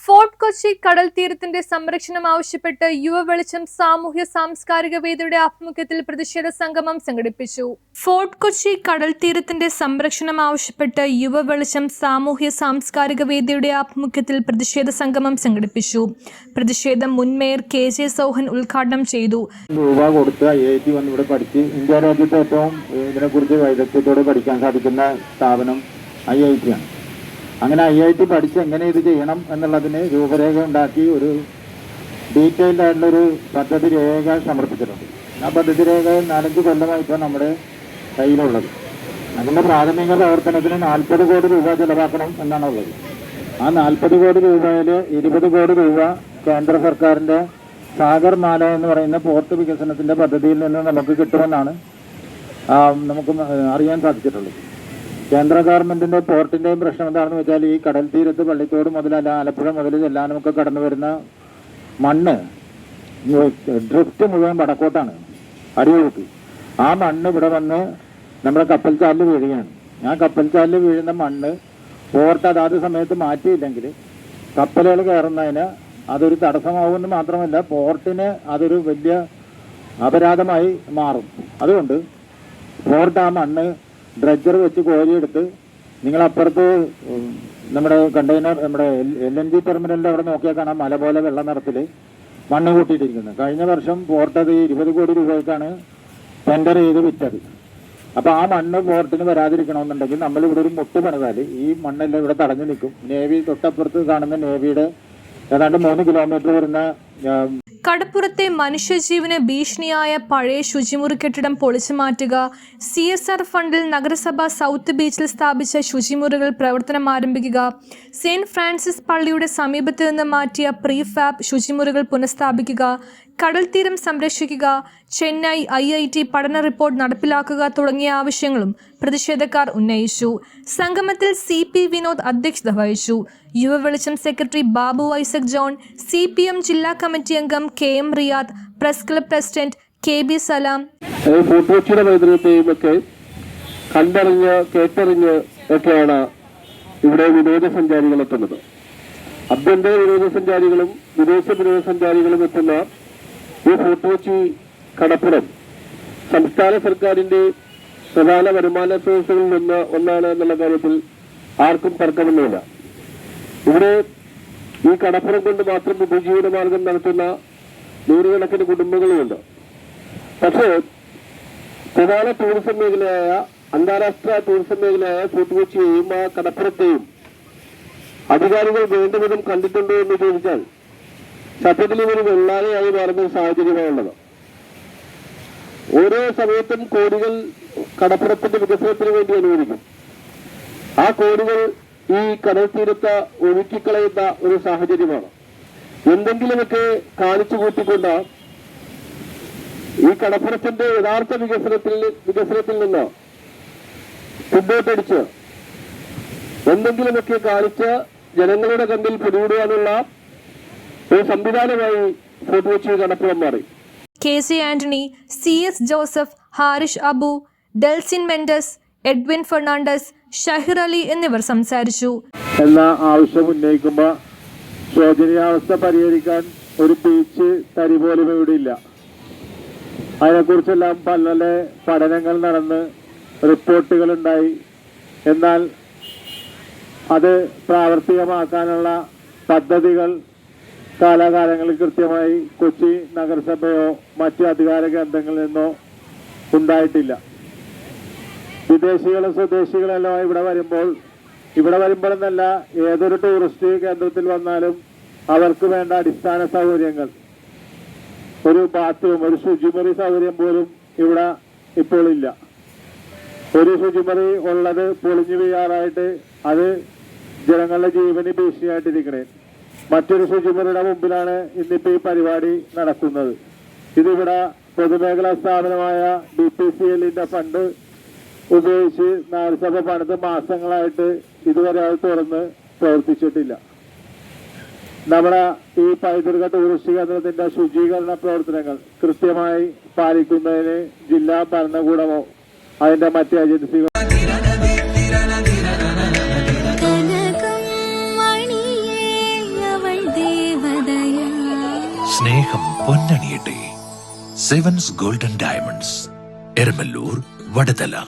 Fort Kochi കടൽ തീരത്തിന്റെ സംരക്ഷണം ആവശ്യപ്പെട്ട് യുവവെളിച്ചം സാമൂഹ്യ സാംസ്കാരിക വേദിയുടെ ആഭിമുഖ്യത്തിൽ പ്രതിഷേധ സംഗമം സംഘടിപ്പിച്ചു. ഫോർട്ട് കൊച്ചി കടൽ തീരത്തിന്റെ സംരക്ഷണം ആവശ്യപ്പെട്ട് യുവവെളിച്ചം സാമൂഹ്യ സാംസ്കാരിക വേദിയുടെ ആഭിമുഖ്യത്തിൽ പ്രതിഷേധ സംഗമം സംഘടിപ്പിച്ചു. പ്രതിഷേധം മുൻ മേയർ KJ സോഹൻ ഉദ്ഘാടനം ചെയ്തു. രൂപ കൊടുത്ത് IIT വന്ന് ഇവിടെ പഠിച്ച് ഇന്ത്യ രാജ്യത്ത് ഏറ്റവും ഇതിനെക്കുറിച്ച് വൈദഗ്ധ്യത്തോടെ പഠിക്കാൻ സാധിക്കുന്ന സ്ഥാപനം IIT ആണ്. അങ്ങനെ IIT പഠിച്ച് എങ്ങനെ ഇത് ചെയ്യണം എന്നുള്ളതിന് രൂപരേഖ ഉണ്ടാക്കി ഒരു ഡീറ്റെയിൽഡ് ആയിട്ടുള്ളൊരു പദ്ധതി രേഖ സമർപ്പിച്ചിട്ടുണ്ട്. ആ പദ്ധതി രേഖ 4-5 കൊല്ലമായിട്ടാണ് നമ്മുടെ കയ്യിലുള്ളത്. അതിൻ്റെ പ്രാഥമിക പ്രവർത്തനത്തിന് 40 കോടി രൂപ ചെലവാക്കണം എന്നാണ് ഉള്ളത്. ആ 40 കോടി രൂപയിൽ 20 കോടി രൂപ കേന്ദ്ര സർക്കാരിൻ്റെ സാഗർമാല എന്ന് പറയുന്ന പോർട്ട് വികസനത്തിൻ്റെ പദ്ധതിയിൽ നിന്ന് നമുക്ക് കിട്ടുമെന്നാണ് നമുക്ക് അറിയാൻ സാധിച്ചിട്ടുള്ളത്. കേന്ദ്ര ഗവൺമെന്റിന്റെ പോർട്ടിന്റെയും പ്രശ്നം എന്താണെന്ന് വെച്ചാൽ ഈ കടൽ തീരത്ത് പള്ളിത്തോട് മുതലല്ല ആലപ്പുഴ മുതൽ ചെല്ലാനുമൊക്കെ കടന്നു വരുന്ന മണ്ണ് ഡ്രിഫ്റ്റ് മുഴുവൻ വടക്കോട്ടാണ്, അടിയൊഴുക്ക്. ആ മണ്ണ് ഇവിടെ വന്ന് നമ്മുടെ കപ്പൽച്ചാലിൽ വീഴുകയാണ്. ആ കപ്പൽച്ചാലിൽ വീഴുന്ന മണ്ണ് പോർട്ട് അതാത് സമയത്ത് മാറ്റിയില്ലെങ്കിൽ കപ്പലുകൾ കയറുന്നതിന് അതൊരു തടസ്സമാവുമെന്ന് മാത്രമല്ല പോർട്ടിന് അതൊരു വലിയ അപരാധമായി മാറും. അതുകൊണ്ട് പോർട്ട് ആ മണ്ണ് ഡ്രഡ്ജർ വെച്ച് കോരിയെടുത്ത് നിങ്ങളപ്പുറത്ത് നമ്മുടെ കണ്ടെയ്നർ നമ്മുടെ LNG ടെർമിനലിൻ്റെ അവിടെ നോക്കിയാൽ കാണാം മല പോലെ വെള്ള നിറത്തിൽ മണ്ണ് കൂട്ടിയിട്ടിരിക്കുന്നത്. കഴിഞ്ഞ വർഷം പോർട്ട് അത് 20 കോടി രൂപയ്ക്കാണ് ടെൻഡർ ചെയ്ത് വിറ്റത്. അപ്പോൾ ആ മണ്ണ് പോർട്ടിന് വരാതിരിക്കണമെന്നുണ്ടെങ്കിൽ നമ്മളിവിടെ ഒരു മുട്ട് പണിതാൽ ഈ മണ്ണെല്ലാം ഇവിടെ തടഞ്ഞു നിൽക്കും. നേവി തൊട്ടപ്പുറത്ത് കാണുന്ന നേവിയുടെ ഏതാണ്ട് 3 കിലോമീറ്റർ വരുന്ന കടപ്പുറത്തെ മനുഷ്യജീവന് ഭീഷണിയായ പഴയ ശുചിമുറി കെട്ടിടം പൊളിച്ചു മാറ്റുക, CSR ഫണ്ടിൽ നഗരസഭ സൗത്ത് ബീച്ചിൽ സ്ഥാപിച്ച ശുചിമുറികൾ പ്രവർത്തനം ആരംഭിക്കുക, സെന്റ് ഫ്രാൻസിസ് പള്ളിയുടെ സമീപത്ത് നിന്ന് മാറ്റിയ പ്രീഫാബ് ശുചിമുറികൾ പുനഃസ്ഥാപിക്കുക, കടൽ തീരം സംരക്ഷിക്കുക, ചെന്നൈ IIT പഠന റിപ്പോർട്ട് നടപ്പിലാക്കുക തുടങ്ങിയ ആവശ്യങ്ങളും പ്രതിഷേധക്കാർ ഉന്നയിച്ചു. സംഗമത്തിൽ CP വിനോദ് അധ്യക്ഷത വഹിച്ചു. യുവവെളിച്ചം secretary Babu Isaac John, CPM ജില്ലാ കമ്മിറ്റി അംഗം KM Riyad, press club president KB Salam fort പൈതൃകത്തെയും ഒക്കെ കണ്ടറിഞ്ഞ് കേട്ടറിഞ്ഞ് ഒക്കെയാണ് ഇവിടെ വിനോദസഞ്ചാരികൾ എത്തുന്നത്. ആഭ്യന്തര വിനോദസഞ്ചാരികളും വിദേശ വിനോദസഞ്ചാരികളും എത്തുന്ന ഈ ഫോർട്ട് കൊച്ചി കടപ്പുറം സംസ്ഥാന സർക്കാരിന്റെ പ്രധാന വരുമാന സ്രോതസ്സുകളിൽ നിന്ന് ഒന്നാണ് എന്നുള്ള കാര്യത്തിൽ ആർക്കും തർക്കമൊന്നുമില്ല. ഇവിടെ ഈ കടപ്പുറം കൊണ്ട് മാത്രം ഉപജീവന മാർഗം നടത്തുന്ന നൂറുകണക്കിന് കുടുംബങ്ങളുമുണ്ട്. പക്ഷേ പ്രധാന ടൂറിസം മേഖലയായ അന്താരാഷ്ട്ര ടൂറിസം മേഖലയായ ഫോർട്ട് കൊച്ചിയെയും ആ കടപ്പുറത്തെയും അധികാരികൾ വേണ്ടവിധം കണ്ടിട്ടുണ്ടോ എന്ന് ചോദിച്ചാൽ സത്യത്തിൽ ഇവർ വെള്ളാരയായി മാറുന്ന സാഹചര്യമാണുള്ളത്. ഓരോ സമയത്തും കോടികൾ കടപ്പുറത്തിന്റെ വികസനത്തിന് വേണ്ടി അനുവദിക്കും. ആ കോടികൾ ഈ കടൽ തീരത്ത് ഒഴുക്കിക്കളയുന്ന ഒരു സാഹചര്യമാണ്. എന്തെങ്കിലുമൊക്കെ കാണിച്ചു കൂട്ടിക്കൊണ്ട് ഈ കടപ്പുറത്തിന്റെ യഥാർത്ഥ വികസനത്തിൽ നിന്ന് പിന്നോട്ടടിച്ച് എന്തെങ്കിലുമൊക്കെ കാണിച്ച് ജനങ്ങളുടെ കണ്ണിൽ പിടികൂടുവാനുള്ള ഒരു സംവിധാനമായി ഫോർട്ട് കൊച്ചി കടപ്പുറം മാറി. KC Antony, CS Joseph, Harish Abu, Delsin Mendes, Edwin Fernandes, Shahir Ali എന്നിവർ സംസാരിച്ചു. എല്ലാ ആവശ്യം ഉന്നയിക്കുമ്പോൾ ശോചനീയാവസ്ഥ പരിഹരിക്കാൻ ഒരു ബീച്ച് തരി പോലും ഇവിടെ ഇല്ല. അതിനെക്കുറിച്ചെല്ലാം പല പഠനങ്ങൾ നടന്ന് റിപ്പോർട്ടുകളുണ്ടായി. എന്നാൽ അത് പ്രാവർത്തികമാക്കാനുള്ള പദ്ധതികൾ കാലാകാലങ്ങളിൽ കൃത്യമായി കൊച്ചി നഗരസഭയോ മറ്റ് അധികാര കേന്ദ്രങ്ങളിൽ നിന്നോ ഉണ്ടായിട്ടില്ല. വിദേശികളും സ്വദേശികളെല്ലാം ഇവിടെ വരുമ്പോഴെന്നല്ല ഏതൊരു ടൂറിസ്റ്റ് കേന്ദ്രത്തിൽ വന്നാലും അവർക്ക് വേണ്ട അടിസ്ഥാന സൗകര്യങ്ങൾ, ഒരു ബാത്റൂം, ഒരു ശുചിമുറി സൗകര്യം പോലും ഇവിടെ ഇപ്പോൾ ഇല്ല. ഒരു ശുചിമുറി ഉള്ളത് പൊളിഞ്ഞു വീഴാറായിട്ട് അത് ജനങ്ങളുടെ ജീവന് ഭീഷണിയായിട്ടിരിക്കണേ. മറ്റൊരു ശുചിമുറിയുടെ മുമ്പിലാണ് ഇന്നിപ്പോൾ ഈ പരിപാടി നടക്കുന്നത്. ഇതിവിടെ പൊതുമേഖലാ സ്ഥാപനമായ BPCLന്റെ ഫണ്ട് ഉപയോഗിച്ച് നഗരസഭ പണിത് മാസങ്ങളായിട്ട് ഇതുവരെ അത് തുറന്ന് പ്രവർത്തിച്ചിട്ടില്ല. നമ്മുടെ ഈ പൈതൃക ടൂറിസ്റ്റ് കേന്ദ്രത്തിന്റെ ശുചീകരണ പ്രവർത്തനങ്ങൾ കൃത്യമായി പാലിക്കുന്നതിന് ജില്ലാ ഭരണകൂടമോ അതിന്റെ മറ്റ് ഏജൻസികളോ അവൾ സ്നേഹം പൊന്നണിയട്ടെ. Sevens Golden Diamonds, Eramalloor, Vadathala.